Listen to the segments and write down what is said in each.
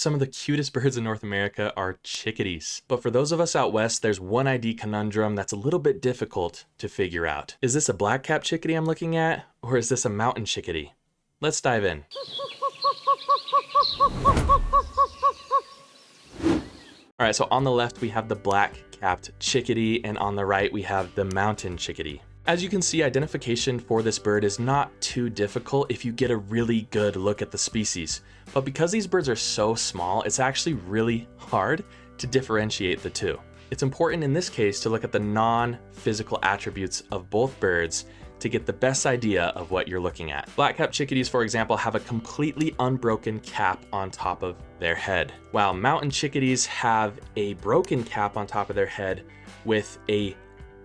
some of the cutest birds in North America are chickadees. But for those of us out west, there's one ID conundrum that's a little bit difficult to figure out. Is this a black-capped chickadee I'm looking at, or is this a mountain chickadee? Let's dive in. All right, so on the left we have the black-capped chickadee, and on the right we have the mountain chickadee. As you can see, identification for this bird is not too difficult if you get a really good look at the species. But because these birds are so small, it's actually really hard to differentiate the two. It's important in this case to look at the non-physical attributes of both birds to get the best idea of what you're looking at. Black-capped chickadees, for example, have a completely unbroken cap on top of their head, while mountain chickadees have a broken cap on top of their head with a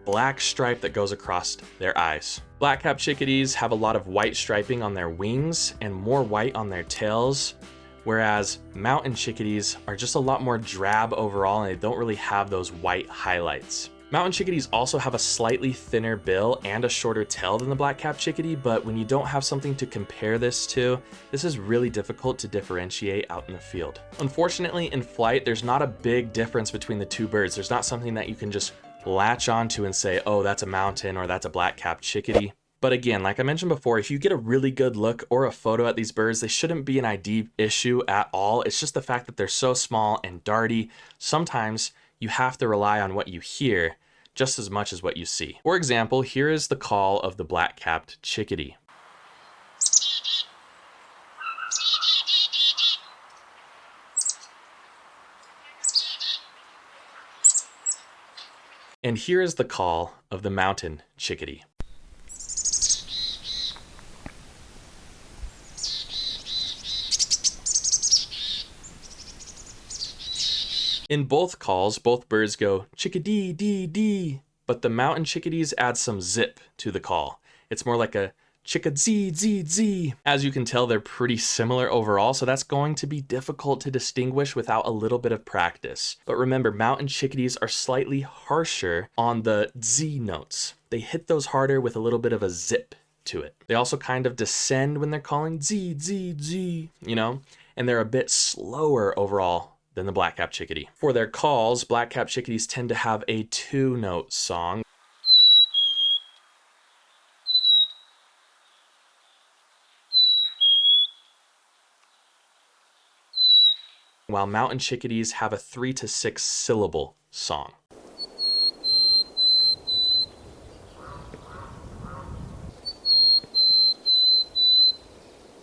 black stripe that goes across their eyes. Black-capped chickadees have a lot of white striping on their wings and more white on their tails, whereas mountain chickadees are just a lot more drab overall and they don't really have those white highlights. Mountain chickadees also have a slightly thinner bill and a shorter tail than the black-capped chickadee, but when you don't have something to compare this to, this is really difficult to differentiate out in the field. Unfortunately, in flight, there's not a big difference between the two birds. There's not something that you can just latch onto and say, oh, that's a mountain or that's a black-capped chickadee. But again, like I mentioned before, if you get a really good look or a photo at these birds, they shouldn't be an ID issue at all. It's just the fact that they're so small and darty. Sometimes you have to rely on what you hear just as much as what you see. For example, here is the call of the black-capped chickadee. And here is the call of the mountain chickadee. In both calls, both birds go chickadee, dee, dee, but the mountain chickadees add some zip to the call. It's more like a chickadee, zee, zee. As you can tell, they're pretty similar overall, so that's going to be difficult to distinguish without a little bit of practice. But remember, mountain chickadees are slightly harsher on the z notes. They hit those harder with a little bit of a zip to it. They also kind of descend when they're calling zee, zee, zee, you know, and they're a bit slower overall than the black-capped chickadee. For their calls, black-capped chickadees tend to have a two-note song, while mountain chickadees have a 3 to 6 syllable song.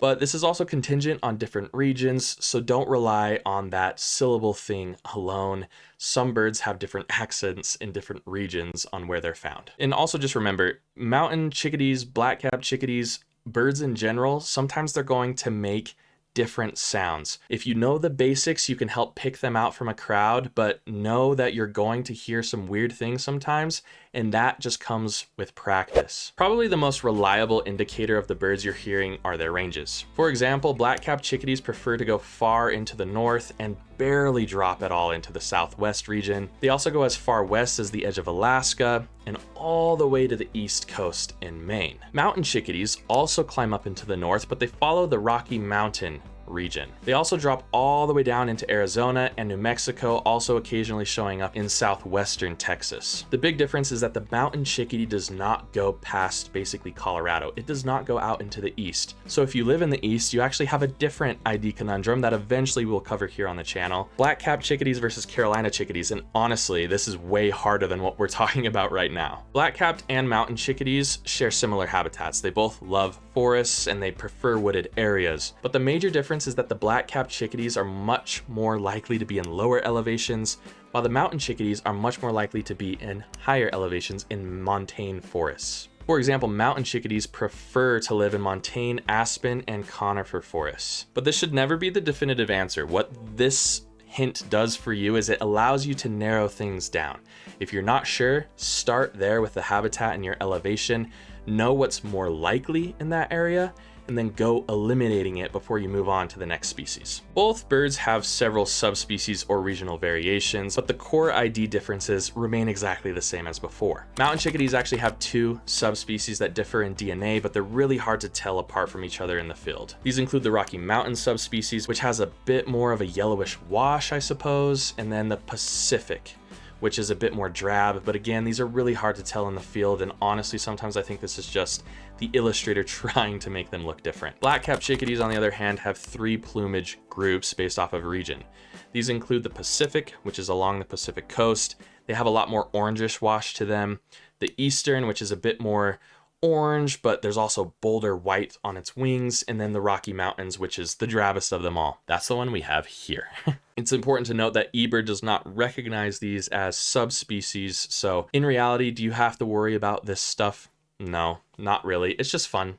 But this is also contingent on different regions, so don't rely on that syllable thing alone. Some birds have different accents in different regions on where they're found. And also just remember, mountain chickadees, black-capped chickadees, birds in general, sometimes they're going to make different sounds. If you know the basics, you can help pick them out from a crowd, but know that you're going to hear some weird things sometimes, and that just comes with practice. Probably the most reliable indicator of the birds you're hearing are their ranges. For example, black-capped chickadees prefer to go far into the north and barely drop at all into the southwest region. They also go as far west as the edge of Alaska and all the way to the east coast in Maine. Mountain chickadees also climb up into the north, but they follow the Rocky Mountain region. They also drop all the way down into Arizona and New Mexico, also occasionally showing up in southwestern Texas. The big difference is that the mountain chickadee does not go past basically Colorado. It does not go out into the east. So if you live in the east, you actually have a different ID conundrum that eventually we'll cover here on the channel. Black-capped chickadees versus Carolina chickadees, and honestly, this is way harder than what we're talking about right now. Black-capped and mountain chickadees share similar habitats. They both love forests and they prefer wooded areas, but the major difference is that the black-capped chickadees are much more likely to be in lower elevations, while the mountain chickadees are much more likely to be in higher elevations in montane forests. For example, mountain chickadees prefer to live in montane aspen and conifer forests. But this should never be the definitive answer. What this hint does for you is it allows you to narrow things down. If you're not sure, start there with the habitat and your elevation, know what's more likely in that area, and then go eliminating it before you move on to the next species. Both birds have several subspecies or regional variations, but the core ID differences remain exactly the same as before. Mountain chickadees actually have two subspecies that differ in DNA, but they're really hard to tell apart from each other in the field. These include the Rocky Mountain subspecies, which has a bit more of a yellowish wash, I suppose, and then the Pacific, which is a bit more drab, but again, these are really hard to tell in the field, and honestly, sometimes I think this is just the illustrator trying to make them look different. Black-capped chickadees, on the other hand, have three plumage groups based off of region. These include the Pacific, which is along the Pacific coast. They have a lot more orangish wash to them. The Eastern, which is a bit more orange, but there's also bolder white on its wings, and then the Rocky Mountains, which is the drabbest of them all. That's the one we have here. It's important to note that eBird does not recognize these as subspecies, so in reality, do you have to worry about this stuff? No, not really. It's just fun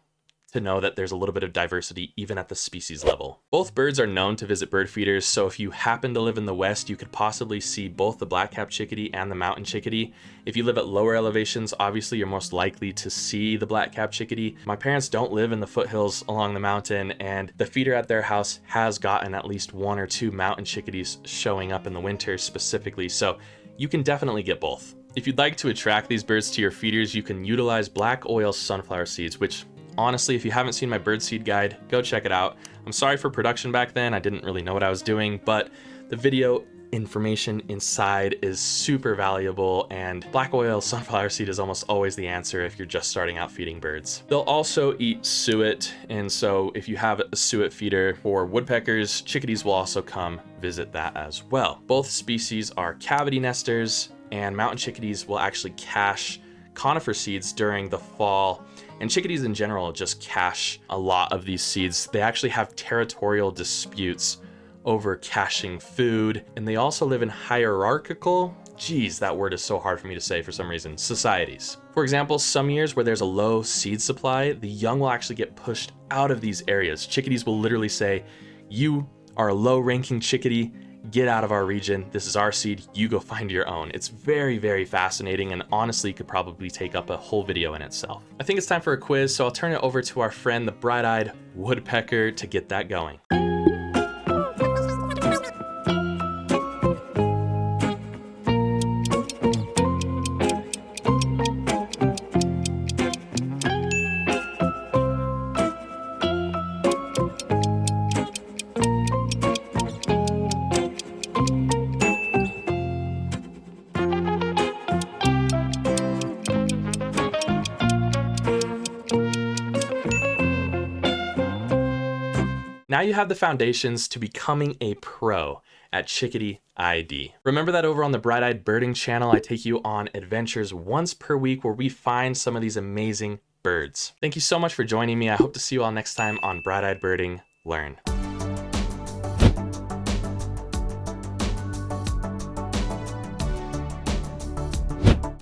to know that there's a little bit of diversity even at the species level. Both birds are known to visit bird feeders, so if you happen to live in the West, you could possibly see both the black-capped chickadee and the mountain chickadee. If you live at lower elevations, obviously you're most likely to see the black-capped chickadee. My parents don't live in the foothills along the mountain, and the feeder at their house has gotten at least one or two mountain chickadees showing up in the winter specifically, so you can definitely get both. If you'd like to attract these birds to your feeders, you can utilize black oil sunflower seeds, which honestly, if you haven't seen my birdseed guide, go check it out. I'm sorry for production back then, I didn't really know what I was doing, but the video information inside is super valuable, and black oil sunflower seed is almost always the answer if you're just starting out feeding birds. They'll also eat suet, and so if you have a suet feeder for woodpeckers, chickadees will also come visit that as well. Both species are cavity nesters, and mountain chickadees will actually cache conifer seeds during the fall, and chickadees in general just cache a lot of these seeds. They actually have territorial disputes over caching food, and they also live in hierarchical, geez, that word is so hard for me to say for some reason, societies. For example, some years where there's a low seed supply, the young will actually get pushed out of these areas. Chickadees will literally say, "You are a low-ranking chickadee, get out of our region, this is our seed, you go find your own." It's very, very fascinating, and honestly could probably take up a whole video in itself. I think it's time for a quiz, so I'll turn it over to our friend, the bright-eyed woodpecker, to get that going. Now you have the foundations to becoming a pro at Chickadee ID. Remember that over on the Bright-Eyed Birding channel, I take you on adventures once per week where we find some of these amazing birds. Thank you so much for joining me. I hope to see you all next time on Bright-Eyed Birding Learn.